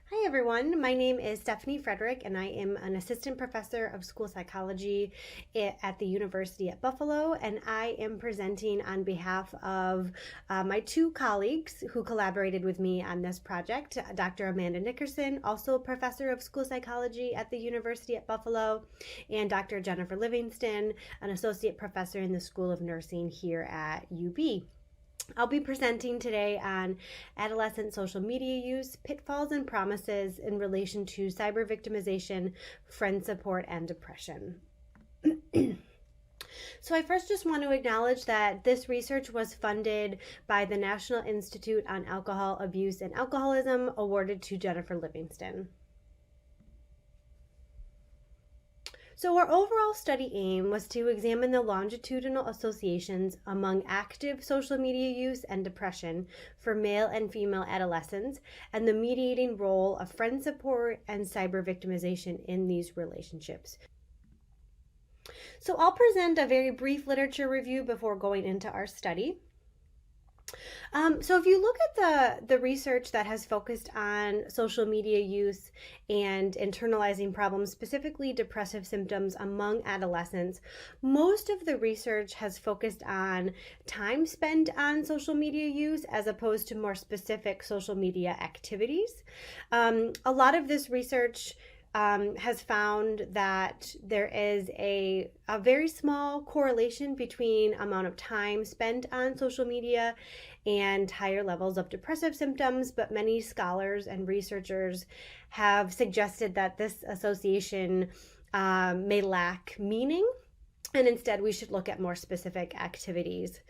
Hi everyone, my name is Stephanie Fredrick and I am an assistant professor of school psychology at the University at Buffalo, and I am presenting on behalf of my two colleagues who collaborated with me on this project, Dr. Amanda Nickerson, also a professor of school psychology at the University at Buffalo, and Dr. Jennifer Livingston, an associate professor in the School of Nursing here at UB. I'll be presenting today on adolescent social media use, pitfalls and promises in relation to cyber victimization, friend support, and depression. So I first just want to acknowledge that this research was funded by the National Institute on Alcohol Abuse and Alcoholism, awarded to Jennifer Livingston. So our overall study aim was to examine the longitudinal associations among active social media use and depression for male and female adolescents, and the mediating role of friend support and cyber victimization in these relationships. So I'll present a very brief literature review before going into our study. So if you look at the research that has focused on social media use and internalizing problems, specifically depressive symptoms among adolescents, most of the research has focused on time spent on social media use as opposed to more specific social media activities. A lot of this research has found that there is a very small correlation between amount of time spent on social media and higher levels of depressive symptoms, but many scholars and researchers have suggested that this association may lack meaning, and instead we should look at more specific activities.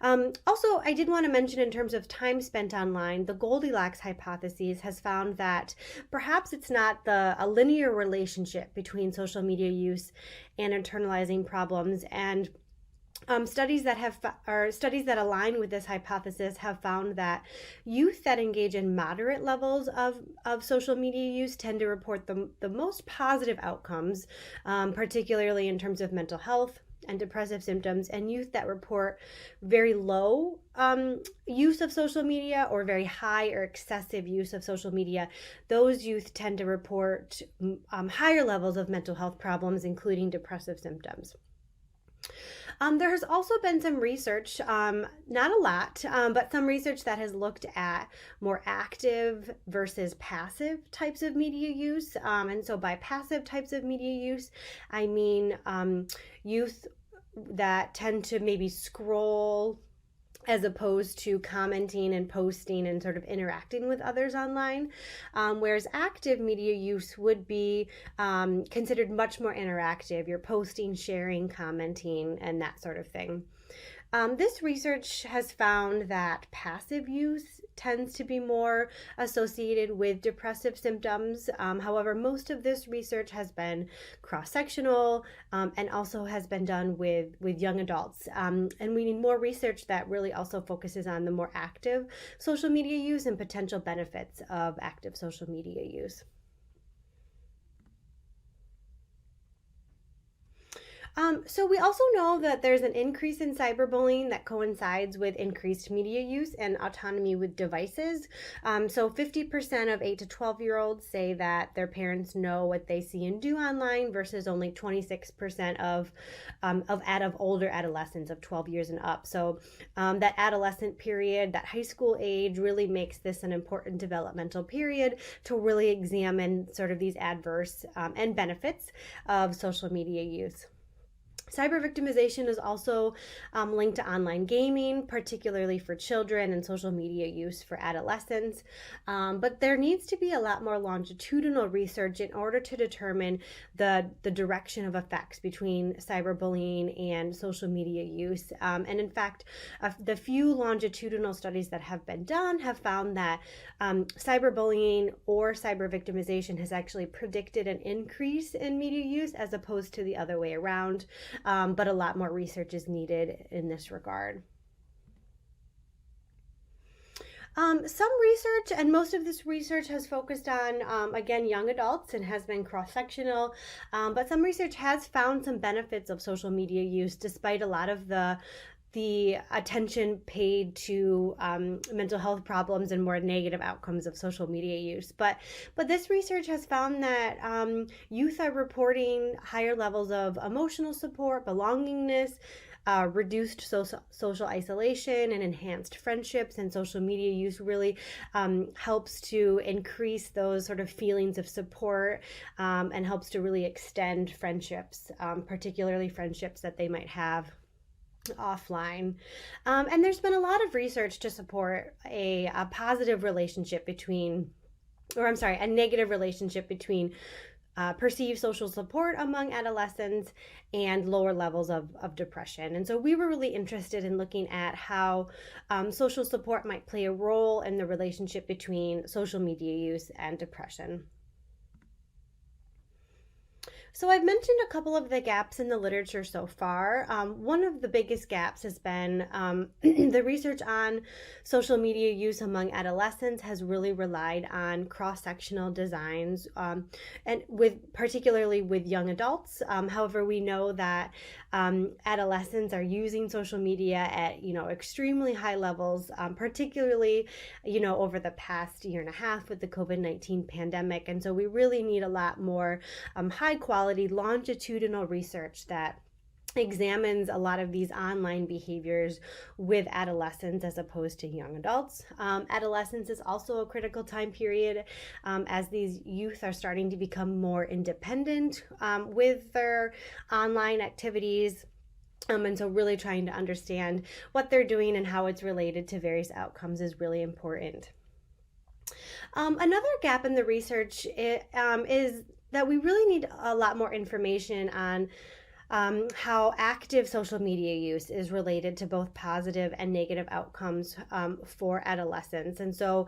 Also, I did want to mention, in terms of time spent online, the Goldilocks hypothesis has found that perhaps it's not a linear relationship between social media use and internalizing problems, and studies that align with this hypothesis have found that youth that engage in moderate levels of social media use tend to report the most positive outcomes, particularly in terms of mental health and depressive symptoms, and youth that report very low use of social media or very high or excessive use of social media, those youth tend to report higher levels of mental health problems, including depressive symptoms. There has also been some research, not a lot, but some research that has looked at more active versus passive types of media use. And so by passive types of media use, I mean youth that tend to maybe scroll as opposed to commenting and posting and sort of interacting with others online, whereas active media use would be considered much more interactive. You're posting, sharing, commenting, and that sort of thing. This research has found that passive use tends to be more associated with depressive symptoms. However, most of this research has been cross-sectional and also has been done with young adults. And we need more research that really also focuses on the more active social media use and potential benefits of active social media use. So we also know that there's an increase in cyberbullying that coincides with increased media use and autonomy with devices. So 50% of 8 to 12-year-olds say that their parents know what they see and do online, versus only 26% of older adolescents of 12 years and up. So that adolescent period, that high school age, really makes this an important developmental period to really examine sort of these adverse and benefits of social media use. Cyber victimization is also linked to online gaming, particularly for children, and social media use for adolescents. But there needs to be a lot more longitudinal research in order to determine the direction of effects between cyberbullying and social media use. And in fact, the few longitudinal studies that have been done have found that cyberbullying or cyber victimization has actually predicted an increase in media use as opposed to the other way around. But a lot more research is needed in this regard. Some research, and most of this research has focused on, again, young adults and has been cross-sectional, but some research has found some benefits of social media use despite a lot of the the attention paid to mental health problems and more negative outcomes of social media use. But this research has found that youth are reporting higher levels of emotional support, belongingness, reduced social isolation, and enhanced friendships. And social media use really helps to increase those sort of feelings of support and helps to really extend friendships, particularly friendships that they might have offline. And there's been a lot of research to support a positive relationship between, a negative relationship between perceived social support among adolescents and lower levels of depression. And so we were really interested in looking at how social support might play a role in the relationship between social media use and depression. So I've mentioned a couple of the gaps in the literature so far. One of the biggest gaps has been the research on social media use among adolescents has really relied on cross-sectional designs, and particularly with young adults. However, we know that adolescents are using social media at extremely high levels, particularly over the past year and a half with the COVID-19 pandemic. And so we really need a lot more high quality longitudinal research that examines a lot of these online behaviors with adolescents as opposed to young adults. Adolescence is also a critical time period as these youth are starting to become more independent with their online activities. And so really trying to understand what they're doing and how it's related to various outcomes is really important. Another gap in the research is that we really need a lot more information on how active social media use is related to both positive and negative outcomes for adolescents. And so,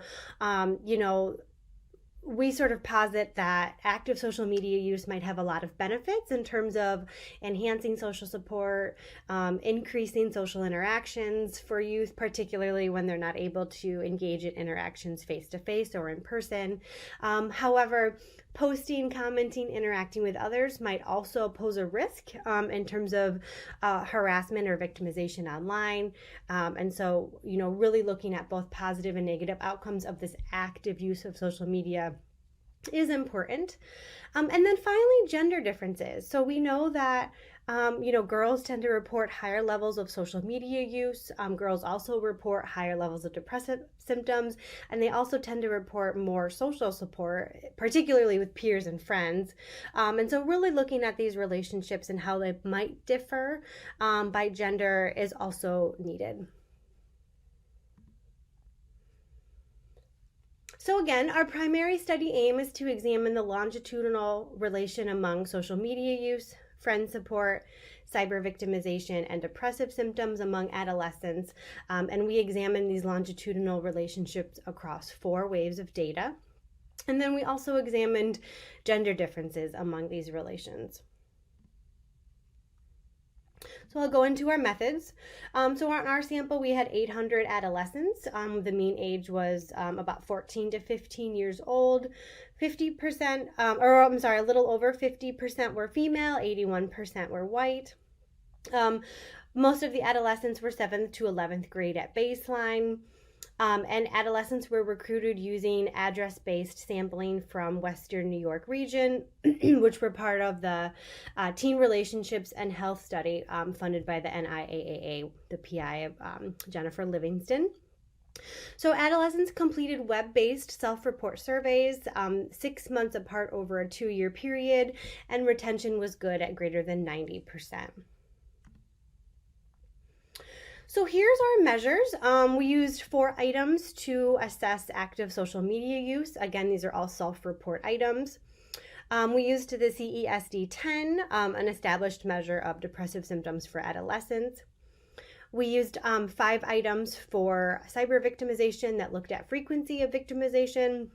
we sort of posit that active social media use might have a lot of benefits in terms of enhancing social support, increasing social interactions for youth, particularly when they're not able to engage in interactions face-to-face or in person. However, posting, commenting, interacting with others might also pose a risk in terms of harassment or victimization online. And so, really looking at both positive and negative outcomes of this active use of social media is important. And then finally, gender differences. So we know that girls tend to report higher levels of social media use. Girls also report higher levels of depressive symptoms, and they also tend to report more social support, particularly with peers and friends. And so really looking at these relationships and how they might differ by gender is also needed. So again, our primary study aim is to examine the longitudinal relation among social media use, friend support, cyber victimization, and depressive symptoms among adolescents. And we examine these longitudinal relationships across 4 waves of data. And then we also examined gender differences among these relations. So I'll go into our methods. So on our sample, we had 800 adolescents. The mean age was about 14 to 15 years old. 50%, a little over 50% were female, 81% were white. Most of the adolescents were 7th to 11th grade at baseline. And adolescents were recruited using address-based sampling from Western New York region, which were part of the Teen Relationships and Health Study funded by the NIAAA, the PI of Jennifer Livingston. So adolescents completed web-based self-report surveys 6 months apart over a 2-year period, and retention was good at greater than 90%. So here's our measures. We used 4 items to assess active social media use. Again, these are all self-report items. We used the CESD-10, an established measure of depressive symptoms for adolescents. We used 5 items for cyber victimization that looked at frequency of victimization.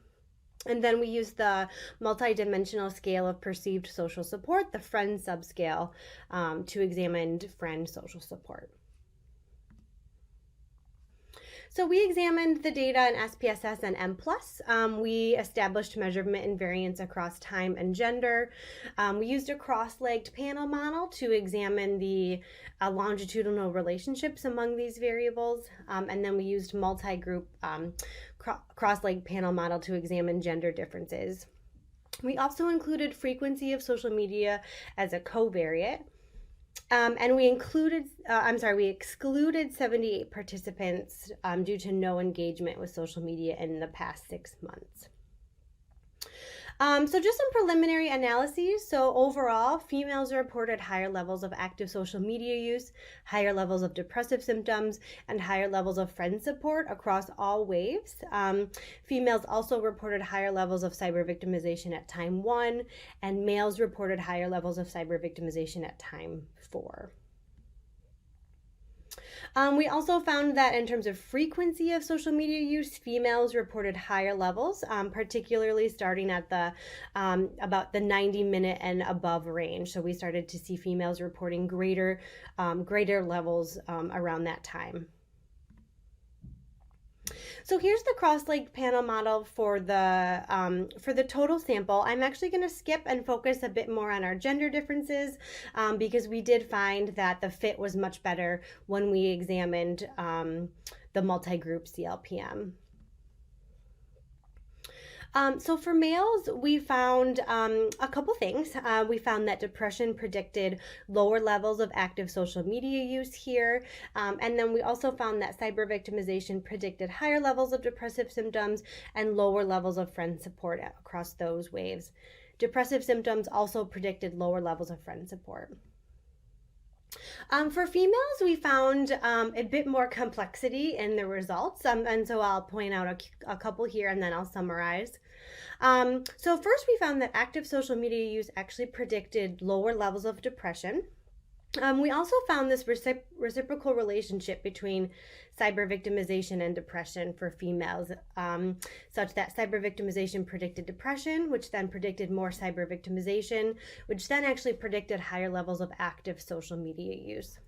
And then we used the multidimensional scale of perceived social support, the friend subscale, to examine friend social support. So we examined the data in SPSS and M+. We established measurement and variance across time and gender. We used a cross-legged panel model to examine the longitudinal relationships among these variables. And then we used multi-group cross-legged panel model to examine gender differences. We also included frequency of social media as a covariate. And we excluded 78 participants due to no engagement with social media in the past 6 months. So just some preliminary analyses. So overall, females reported higher levels of active social media use, higher levels of depressive symptoms, and higher levels of friend support across all waves. Females also reported higher levels of cyber victimization at time 1, and males reported higher levels of cyber victimization at time 4. We also found that in terms of frequency of social media use, females reported higher levels, particularly starting at the about the 90-minute and above range. So we started to see females reporting greater levels around that time. So here's the cross-legged panel model for the total sample. I'm actually going to skip and focus a bit more on our gender differences because we did find that the fit was much better when we examined the multi-group CLPM. So for males, we found a couple things. We found that depression predicted lower levels of active social media use here. And then we also found that cyber victimization predicted higher levels of depressive symptoms and lower levels of friend support across those waves. Depressive symptoms also predicted lower levels of friend support. For females, we found a bit more complexity in the results, and so I'll point out a couple here and then I'll summarize. So first, we found that active social media use actually predicted lower levels of depression. We also found this reciprocal relationship between cyber victimization and depression for females, such that cyber victimization predicted depression, which then predicted more cyber victimization, which then actually predicted higher levels of active social media use.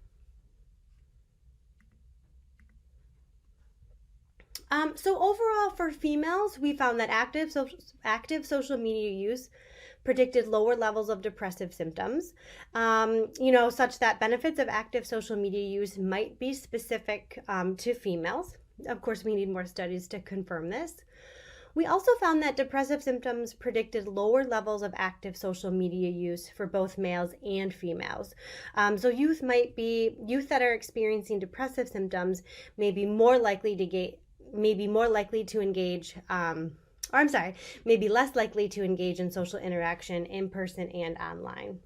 So overall, for females, we found that active social media use predicted lower levels of depressive symptoms, such that benefits of active social media use might be specific to females. Of course, we need more studies to confirm this. We also found that depressive symptoms predicted lower levels of active social media use for both males and females. So youth that are experiencing depressive symptoms may be maybe less likely to engage in social interaction in person and online.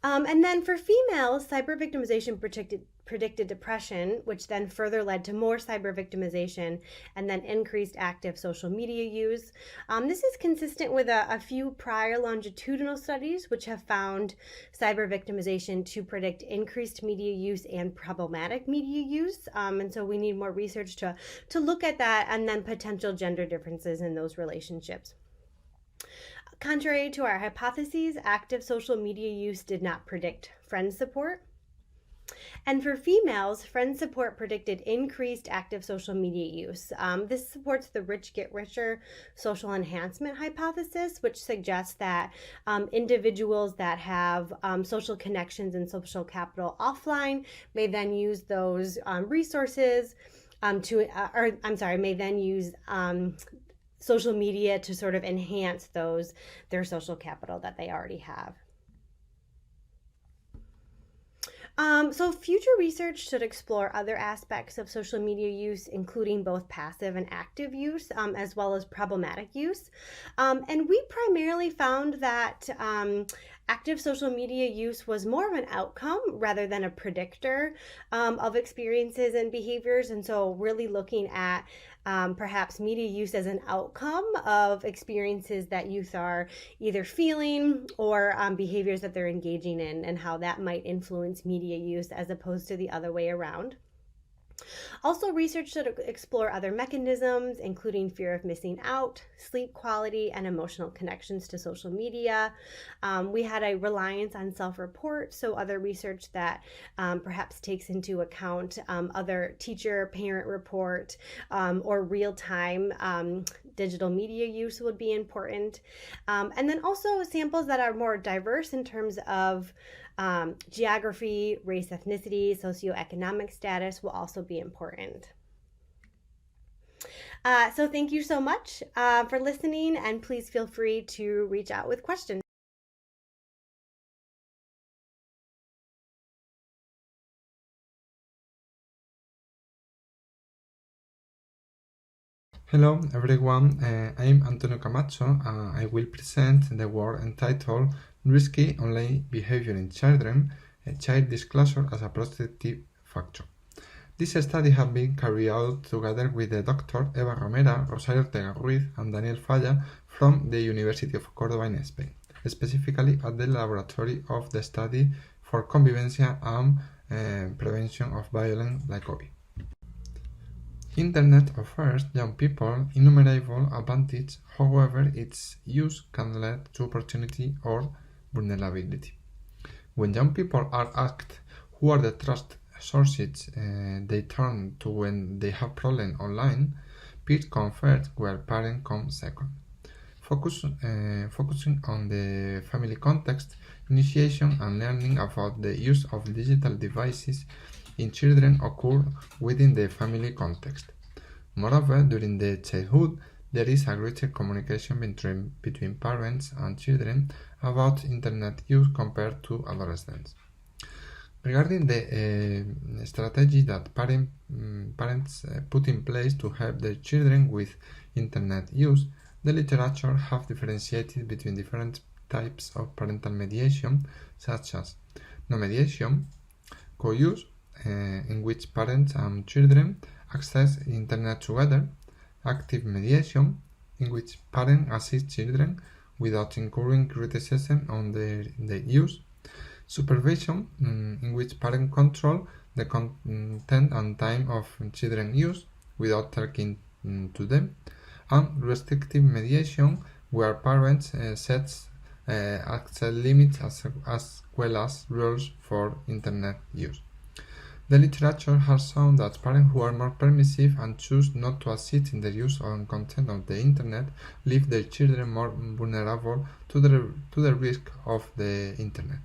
And then for females, cyber victimization predicted depression, which then further led to more cyber victimization and then increased active social media use. This is consistent with a few prior longitudinal studies which have found cyber victimization to predict increased media use and problematic media use. And so we need more research to look at that and then potential gender differences in those relationships. Contrary to our hypotheses, active social media use did not predict friend support. And for females, friend support predicted increased active social media use. This supports the rich get richer social enhancement hypothesis, which suggests that individuals that have social connections and social capital offline may then use those resources may then use social media to sort of enhance their social capital that they already have. So future research should explore other aspects of social media use, including both passive and active use, as well as problematic use. And we primarily found that active social media use was more of an outcome rather than a predictor of experiences and behaviors. And so really looking at perhaps media use as an outcome of experiences that youth are either feeling or behaviors that they're engaging in, and how that might influence media use as opposed to the other way around. Also, research should explore other mechanisms, including fear of missing out, sleep quality, and emotional connections to social media. We had a reliance on self report, so other research that perhaps takes into account other teacher parent report or real time digital media use would be important. And then also samples that are more diverse in terms of geography, race, ethnicity, socioeconomic status will also be important. So thank you so much for listening, and please feel free to reach out with questions. Hello everyone, I'm Antonio Camacho. I will present the work entitled Risky Online Behavior in Children, Child Disclosure as a Protective Factor. This study has been carried out together with the Dr. Eva Romera, Rosario Ortega Ruiz, and Daniel Falla from the University of Córdoba in Spain, specifically at the laboratory of the Study for Convivencia and Prevention of Violence like COVID. Internet offers young people innumerable advantages, however, its use can lead to opportunity or vulnerability. When young people are asked who are the trust sources they turn to when they have problems online, peers come first, where parents come second. Focusing on the family context, initiation and learning about the use of digital devices in children occur within the family context. Moreover, during the childhood, there is a greater communication between parents and children about internet use compared to adolescents. Regarding the strategy that parents put in place to help their children with internet use, the literature have differentiated between different types of parental mediation, such as no mediation, co-use, in which parents and children access the internet together, active mediation, in which parents assist children without incurring criticism on their use, supervision, in which parents control the content and time of children use without talking to them, and restrictive mediation, where parents set access limits as well as rules for internet use. The literature has shown that parents who are more permissive and choose not to assist in the use of content of the internet leave their children more vulnerable to the risk of the internet.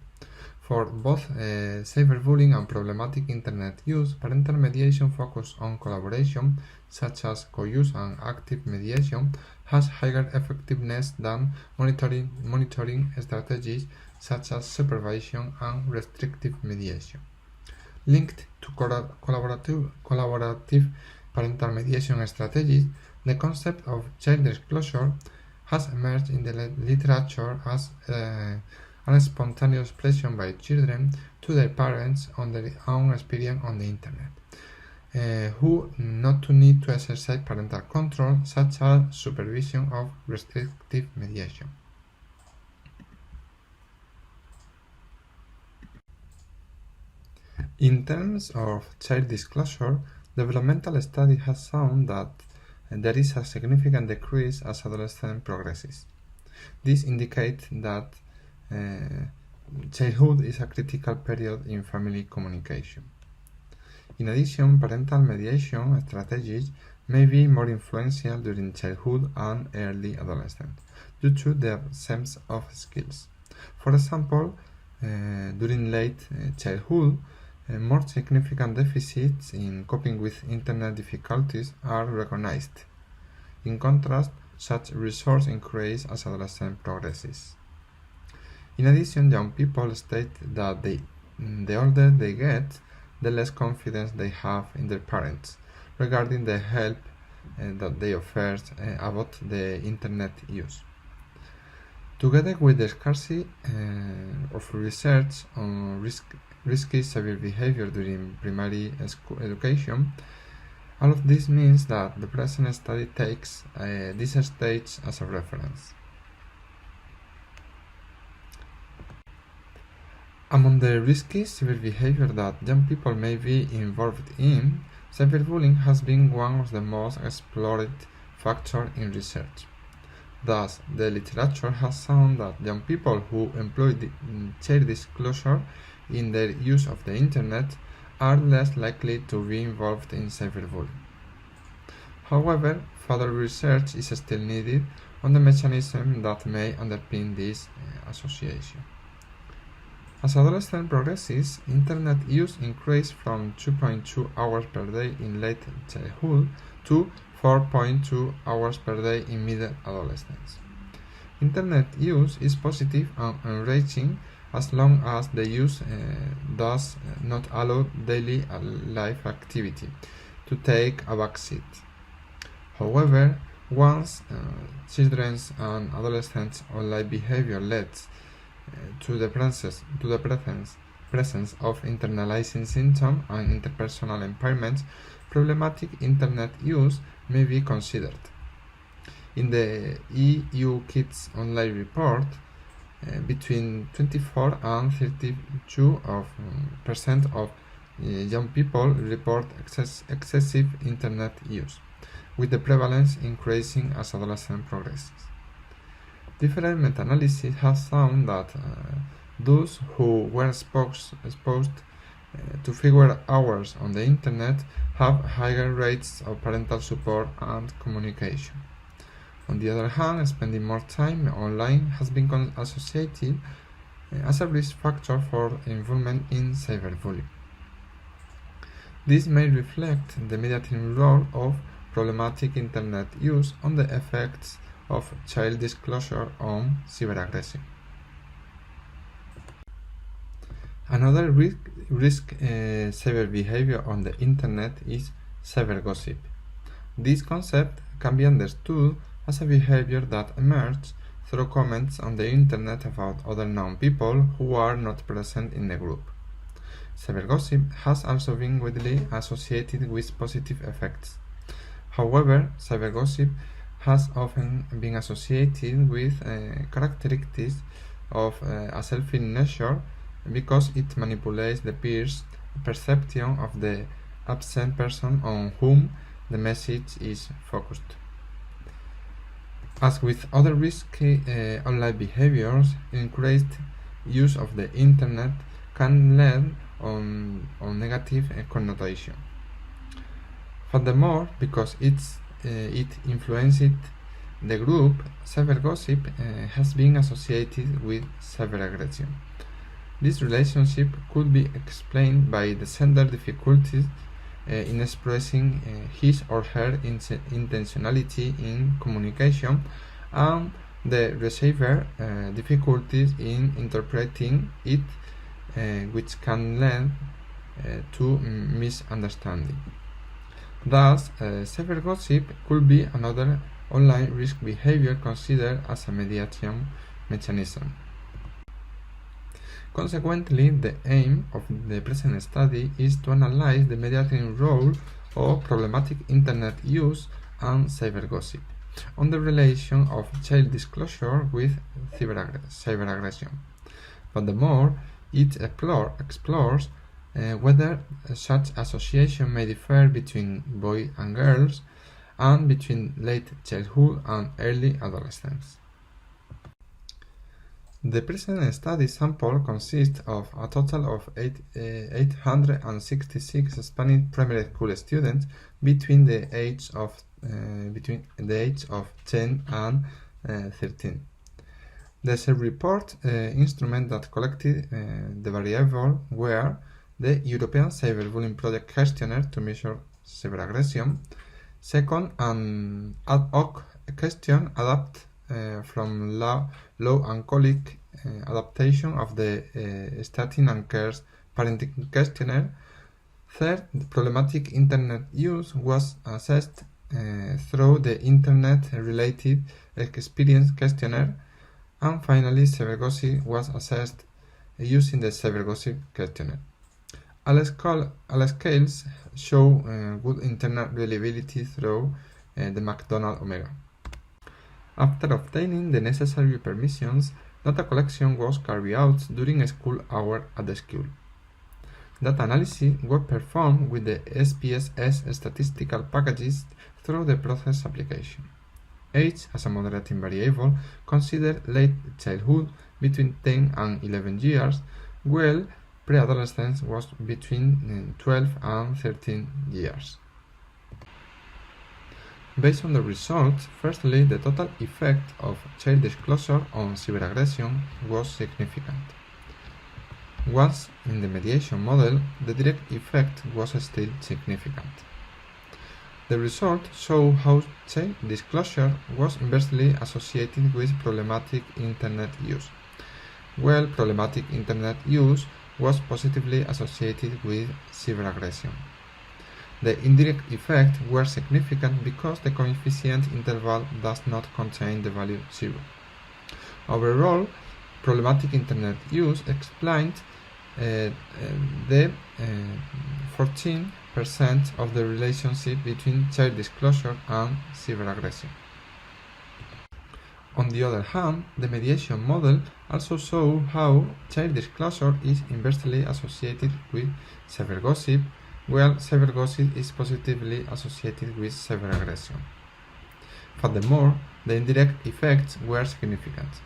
For both cyberbullying and problematic internet use, parental mediation focused on collaboration, such as co-use and active mediation, has higher effectiveness than monitoring strategies such as supervision and restrictive mediation. Linked to collaborative parental mediation strategies, the concept of child disclosure has emerged in the literature as a spontaneous expression by children to their parents on their own experience on the internet, who not to need to exercise parental control, such as supervision of restrictive mediation. In terms of child disclosure, developmental study has shown that there is a significant decrease as adolescence progresses. This indicates that childhood is a critical period in family communication. In addition, parental mediation strategies may be more influential during childhood and early adolescence due to the absence of skills. For example, during late childhood, more significant deficits in coping with internet difficulties are recognized. In contrast, such resource increase as adolescence progresses. In addition, young people state that the older they get, the less confidence they have in their parents regarding the help that they offer about the internet use. Together with the scarcity of research on risky cyber behavior during primary school education, all of this means that the present study takes this stage as a reference. Among the risky cyber behavior that young people may be involved in, Cyberbullying has been one of the most explored factors in research. Thus, the literature has shown that young people who employ child disclosure in their use of the Internet are less likely to be involved in cyberbullying. However, further research is still needed on the mechanism that may underpin this association. As adolescence progresses, Internet use increased from 2.2 hours per day in late childhood to 4.2 hours per day in middle adolescence. Internet use is positive and enriching as long as the use does not allow daily life activity to take a backseat. However, once children's and adolescents' online behavior leads to the presence of internalizing symptoms and interpersonal impairments, problematic Internet use may be considered. In the EU Kids Online report, between 24 and 32% of young people report excessive Internet use, with the prevalence increasing as adolescence progresses. Different meta-analysis has found that those who were exposed to fewer hours on the Internet have higher rates of parental support and communication. On the other hand, spending more time online has been associated as a risk factor for involvement in cyberbullying. This may reflect the mediating role of problematic Internet use on the effects of child disclosure on cyberaggression. Another risk cyber behavior on the Internet is cybergossip. This concept can be understood as a behavior that emerges through comments on the Internet about other known people who are not present in the group. Cybergossip has also been widely associated with positive effects. However, cybergossip has often been associated with characteristics of a selfish nature because it manipulates the peer's perception of the absent person on whom the message is focused. As with other risky online behaviors, increased use of the Internet can lead on negative connotation. Furthermore, because it influenced the group, cybergossip has been associated with cyberaggression. This relationship could be explained by the sender difficulties in expressing his or her intentionality in communication and the receiver difficulties in interpreting it, which can lead to misunderstanding. Thus, cybergossip could be another online risk behavior considered as a mediation mechanism. Consequently, the aim of the present study is to analyze the mediating role of problematic Internet use and cybergossip on the relation of child disclosure with cyberaggression. Furthermore, it explores whether such association may differ between boys and girls and between late childhood and early adolescence. The present study sample consists of a total of 866 Spanish primary school students between the age of 10 and 13. The self-report instrument that collected the variable were the European Cyberbullying Project questionnaire to measure cyberaggression. Second, an ad hoc question adapted from law and colleague adaptation of the Statin and Cares parenting questionnaire. Third, the problematic Internet use was assessed through the Internet-related experience questionnaire. And finally, cybergossip was assessed using the cybergossip questionnaire. All scales show good Internet reliability through the McDonald Omega. After obtaining the necessary permissions, data collection was carried out during a school hour at the school. Data analysis were performed with the SPSS statistical packages through the process application. Age as a moderating variable considered late childhood between 10 and 11 years, while pre-adolescence was between 12 and 13 years. Based on the results, firstly, the total effect of child disclosure on cyberaggression was significant. Once in the mediation model, the direct effect was still significant. The result showed how child disclosure was inversely associated with problematic internet use, while problematic internet use was positively associated with cyberaggression. The indirect effects were significant because the coefficient interval does not contain the value 0. Overall, problematic internet use explained the 14% of the relationship between child disclosure and cyberaggression. On the other hand, the mediation model also showed how child disclosure is inversely associated with cybergossip, while cybergossip is positively associated with cyberaggression. Furthermore, the indirect effects were significant.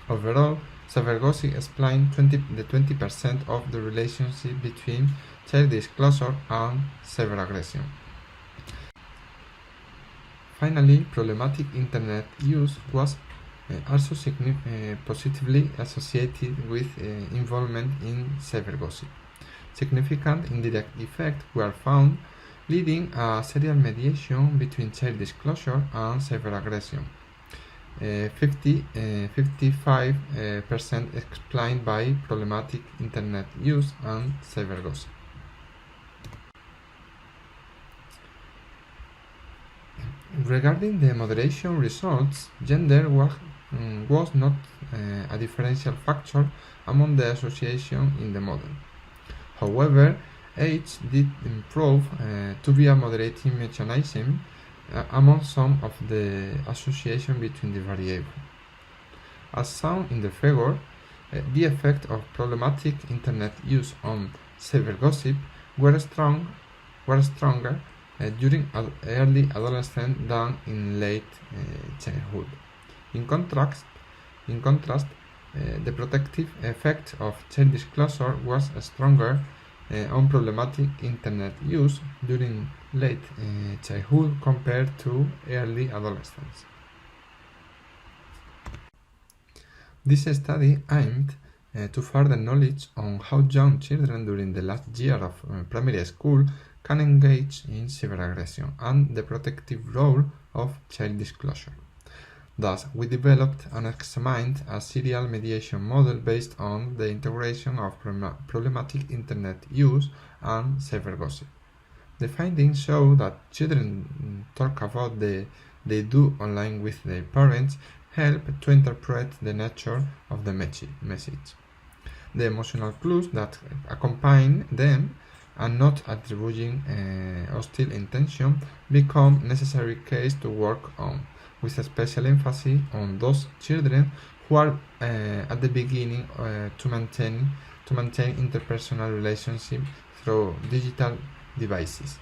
Overall, cybergossip explained the 20% of the relationship between child disclosure and cyberaggression. Finally, problematic internet use was also positively associated with involvement in cybergossip. Significant indirect effects were found, leading a serial mediation between child disclosure and cyberaggression. 55% explained by problematic internet use and cybergossip. Regarding the moderation results, gender was not a differential factor among the association in the model. However, age did prove to be a moderating mechanism among some of the association between the variables. As shown in the figure, the effect of problematic internet use on cybergossip were stronger during early adolescence than in late childhood. In contrast, the protective effect of child disclosure was stronger on problematic internet use during late childhood compared to early adolescence. This study aimed to further knowledge on how young children during the last year of primary school can engage in cyberaggression and the protective role of child disclosure. Thus, we developed and examined a serial mediation model based on the integration of problematic internet use and cybergossip. The findings show that children talk about they do online with their parents help to interpret the nature of the message. The emotional clues that accompany them and not attributing hostile intention become necessary case to work on, with a special emphasis on those children who are at the beginning to maintain interpersonal relationship through digital devices.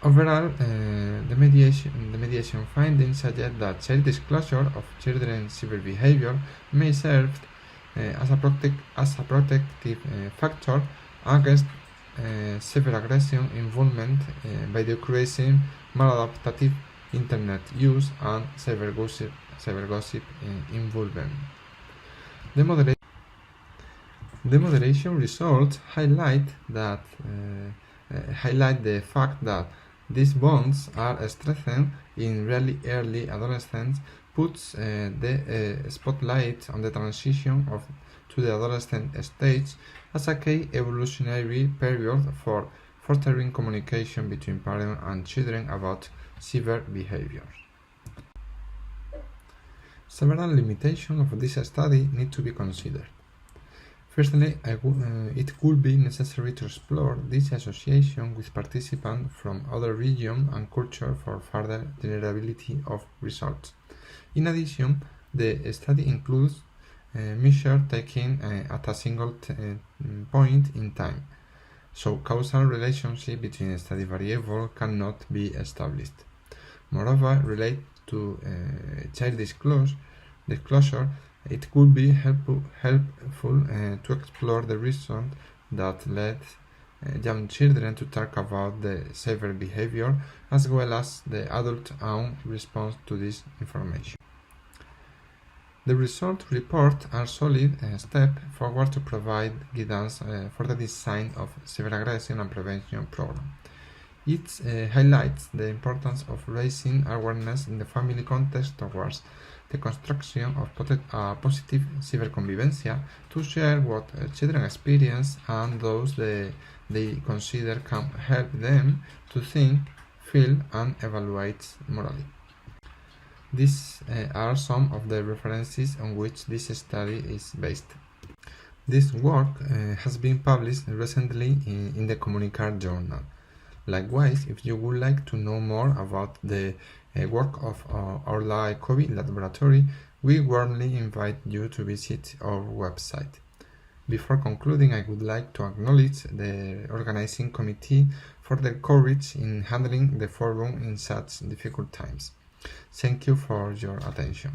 Overall, the mediation findings suggest that child disclosure of children's cyber behavior may serve as a protective factor against cyberaggression involvement by decreasing maladaptive internet use and cybergossip involvement. The moderation results highlight the fact that these bonds are strengthened in really early adolescence, puts the spotlight on the transition to the adolescent stage as a key evolutionary period for fostering communication between parents and children about cyber behaviors. Several limitations of this study need to be considered. Firstly, it could be necessary to explore this association with participants from other regions and cultures for further generability of results. In addition, the study includes measure taken at a single point in time, so causal relationship between study variables cannot be established. Moreover, related to child disclosure, it could be helpful to explore the reasons that led young children to talk about the safer behavior, as well as the adult own response to this information. The results report are solid step forward to provide guidance for the design of severe aggression and prevention program. It highlights the importance of raising awareness in the family context towards the construction of positive cyberconvivencia to share what children experience and those they consider can help them to think, feel, and evaluate morally. These are some of the references on which this study is based. This work has been published recently in the Communicar journal. Likewise, if you would like to know more about the work of our COVID laboratory, we warmly invite you to visit our website. Before concluding, I would like to acknowledge the organizing committee for their courage in handling the forum in such difficult times. Thank you for your attention.